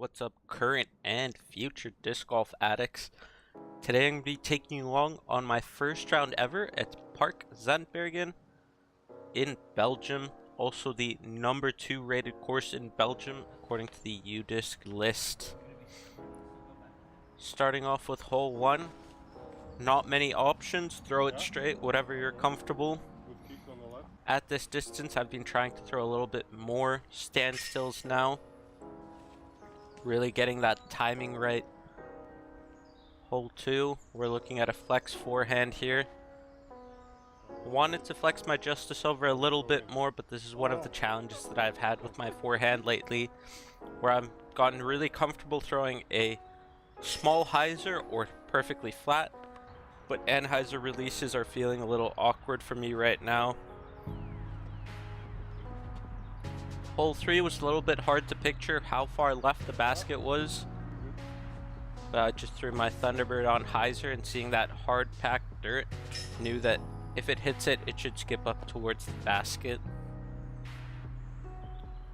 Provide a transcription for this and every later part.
What's up, current and future disc golf addicts? Today I'm going to be taking you along on my first round ever at Park Zandbergen in Belgium. Also the number 2 rated course in Belgium according to the UDisc list. Starting off with hole 1. Not many options, throw it straight, whatever you're comfortable. At this distance I've been trying to throw a little bit more standstills now. Really getting that timing right. Hole 2, we're looking at a flex forehand here. Wanted to flex my justice over a little bit more, but this is one of the challenges that I've had with my forehand lately, where I've gotten really comfortable throwing a small hyzer or perfectly flat, but anhyzer releases are feeling a little awkward for me right now. Hole 3 was a little bit hard to picture how far left the basket was. But I just threw my Thunderbird on hyzer, and seeing that hard packed dirt, knew that if it hits it, it should skip up towards the basket.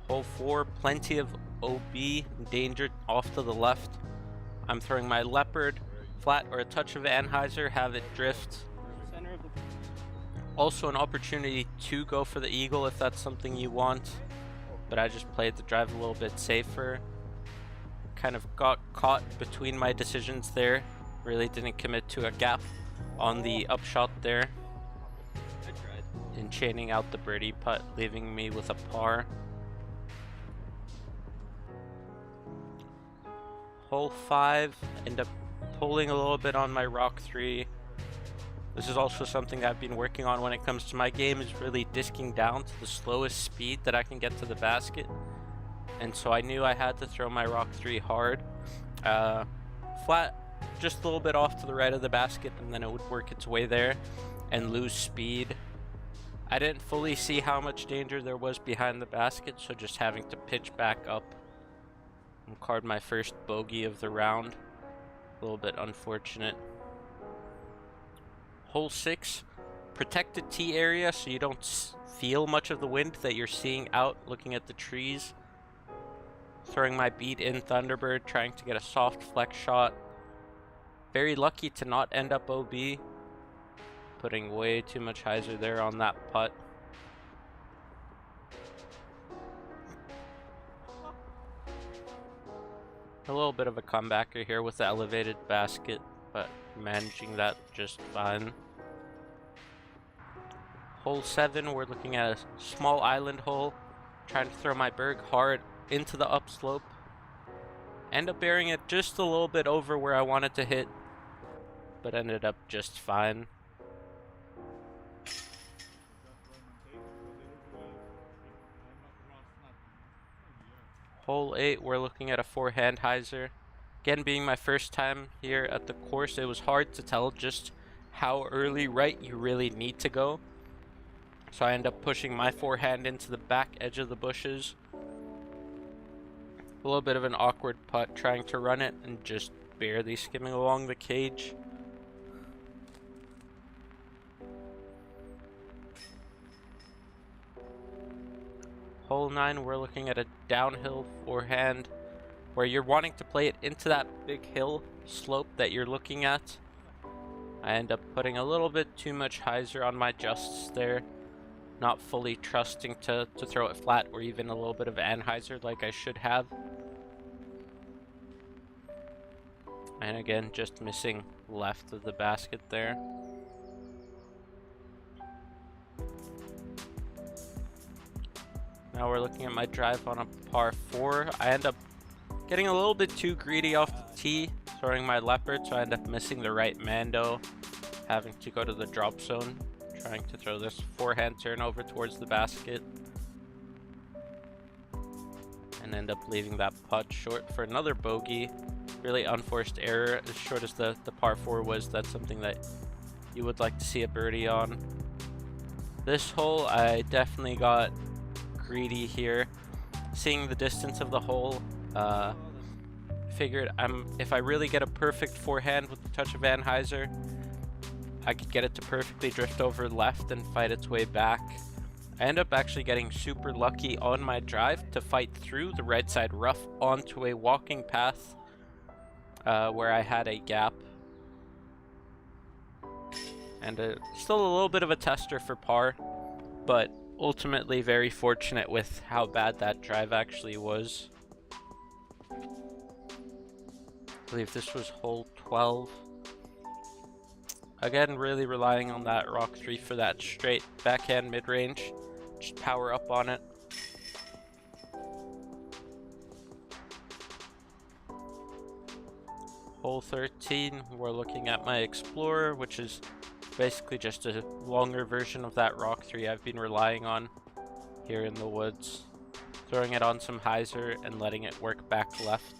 Hole 4, plenty of OB danger off to the left. I'm throwing my Leopard flat or a touch of anhyzer, have it drift. Also an opportunity to go for the eagle if that's something you want. But I just played the drive a little bit safer. Kind of got caught between my decisions there. Really didn't commit to a gap on the upshot there. And chaining out the birdie putt, leaving me with a par. Hole 5, end up pulling a little bit on my rock 3. This is also something I've been working on when it comes to my game, is really disking down to the slowest speed that I can get to the basket. And so I knew I had to throw my rock 3 hard. Flat, just a little bit off to the right of the basket, and then it would work its way there and lose speed. I didn't fully see how much danger there was behind the basket, so just having to pitch back up and card my first bogey of the round. A little bit unfortunate. Hole 6, protected tee area, so you don't feel much of the wind that you're seeing out looking at the trees. Throwing my beat in Thunderbird, trying to get a soft flex shot. Very lucky to not end up OB. Putting way too much hyzer there on that putt. A little bit of a comebacker here with the elevated basket, but managing that just fine. Hole 7, we're looking at a small island hole. Trying to throw my berg hard into the upslope. End up bearing it just a little bit over where I wanted to hit, but ended up just fine. Hole 8, we're looking at a forehand hyzer. Again, being my first time here at the course, it was hard to tell just how early right you really need to go. So I end up pushing my forehand into the back edge of the bushes. A little bit of an awkward putt, trying to run it and just barely skimming along the cage. Hole 9, we're looking at a downhill forehand, where you're wanting to play it into that big hill slope that you're looking at. I end up putting a little bit too much hyzer on my justs there, not fully trusting to throw it flat or even a little bit of anhyzer like I should have. And again, just missing left of the basket there. Now we're looking at my drive on a par 4. I end up getting a little bit too greedy off the tee, throwing my Leopard, so I end up missing the right Mando, having to go to the drop zone, trying to throw this forehand turnover towards the basket, and end up leaving that putt short for another bogey. Really unforced error. As short as the par 4 was, that's something that you would like to see a birdie on. This hole, I definitely got greedy here. Seeing the distance of the hole, figured if I really get a perfect forehand with a touch of anhyzer, I could get it to perfectly drift over left and fight its way back. I end up actually getting super lucky on my drive to fight through the right side rough onto a walking path where I had a gap. And still a little bit of a tester for par, but ultimately very fortunate with how bad that drive actually was. I believe this was hole 12. Again, really relying on that rock 3 for that straight backhand mid-range. Just power up on it. Hole 13, we're looking at my Explorer, which is basically just a longer version of that rock 3 I've been relying on here in the woods. Throwing it on some hyzer and letting it work back left.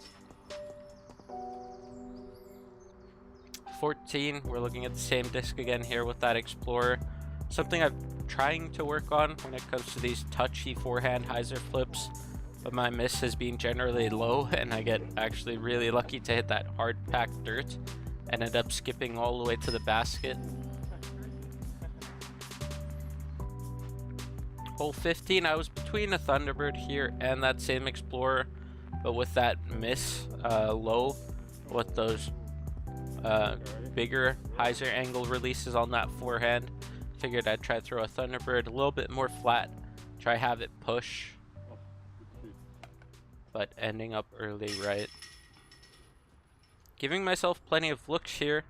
14, we're looking at the same disc again here with that Explorer. Something I'm trying to work on when it comes to these touchy forehand hyzer flips, but my miss has been generally low, and I get actually really lucky to hit that hard packed dirt and end up skipping all the way to the basket. Hole 15, I was between a Thunderbird here and that same Explorer, but with that miss low with those bigger hyzer angle releases on that forehand, figured I'd try to throw a Thunderbird a little bit more flat, try have it push, but ending up early right. Giving myself plenty of looks here,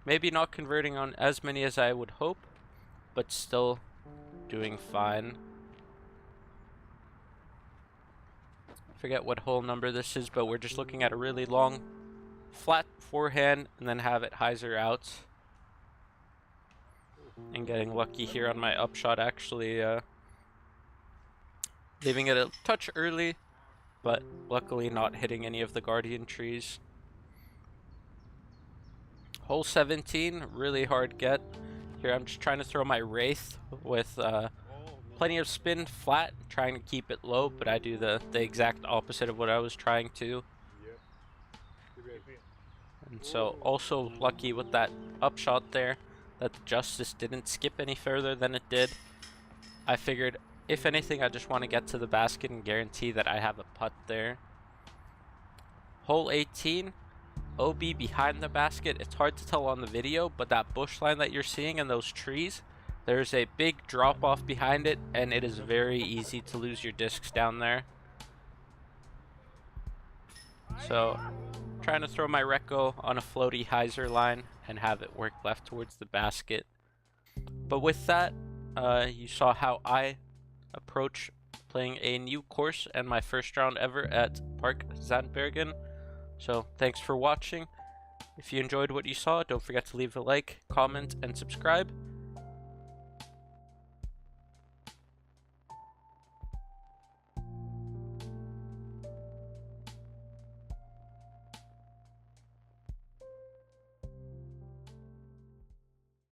maybe not converting on as many as I would hope, but still doing fine. Forget what hole number this is, but we're just looking at a really long flat forehand and then have it hyzer out. And getting lucky here on my upshot, actually leaving it a touch early, but luckily not hitting any of the guardian trees. Hole 17, really hard get. Here I'm just trying to throw my Wraith with plenty of spin flat, trying to keep it low, but I do the exact opposite of what I was trying to. And so also lucky with that upshot there that the Justice didn't skip any further than it did. I figured if anything I just want to get to the basket and guarantee that I have a putt there. Hole 18, OB behind the basket. It's hard to tell on the video, but that bush line that you're seeing in those trees, there's a big drop off behind it, and it is very easy to lose your discs down there. So trying to throw my Recco on a floaty hyzer line and have it work left towards the basket. But with that, you saw how I approach playing a new course and my first round ever at Park Zandbergen. So thanks for watching. If you enjoyed what you saw, don't forget to leave a like, comment, and subscribe.